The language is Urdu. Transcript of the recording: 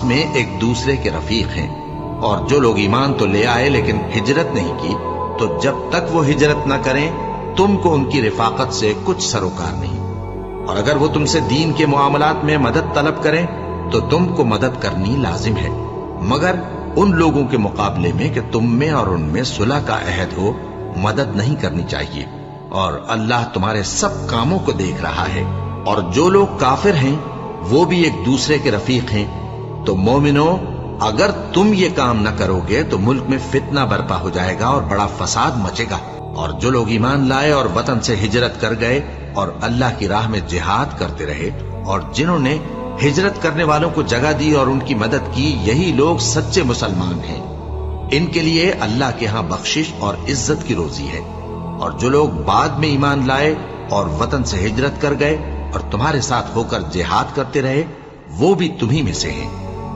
میں ایک دوسرے کے رفیق ہیں، اور جو لوگ ایمان تو لے آئے لیکن ہجرت نہیں کی، تو جب تک وہ ہجرت نہ کریں تم کو ان کی رفاقت سے کچھ سروکار نہیں، اور اگر وہ تم سے دین کے معاملات میں مدد طلب کریں تو تم کو مدد کرنی لازم ہے، مگر ان لوگوں کے مقابلے میں کہ تم میں اور ان میں صلح کا عہد ہو مدد نہیں کرنی چاہیے، اور اللہ تمہارے سب کاموں کو دیکھ رہا ہے۔ اور جو لوگ کافر ہیں وہ بھی ایک دوسرے کے رفیق ہیں، تو مومنو اگر تم یہ کام نہ کرو گے تو ملک میں فتنہ برپا ہو جائے گا اور بڑا فساد مچے گا، اور جو لوگ ایمان لائے اور وطن سے ہجرت کر گئے اور اللہ کی راہ میں جہاد کرتے رہے، اور جنہوں نے ہجرت کرنے والوں کو جگہ دی اور ان کی مدد کی، یہی لوگ سچے مسلمان ہیں، ان کے لیے اللہ کے ہاں بخشش اور عزت کی روزی ہے۔ اور جو لوگ بعد میں ایمان لائے اور وطن سے ہجرت کر گئے اور تمہارے ساتھ ہو کر جہاد کرتے رہے، وہ بھی تمہیں میں سے ہیں۔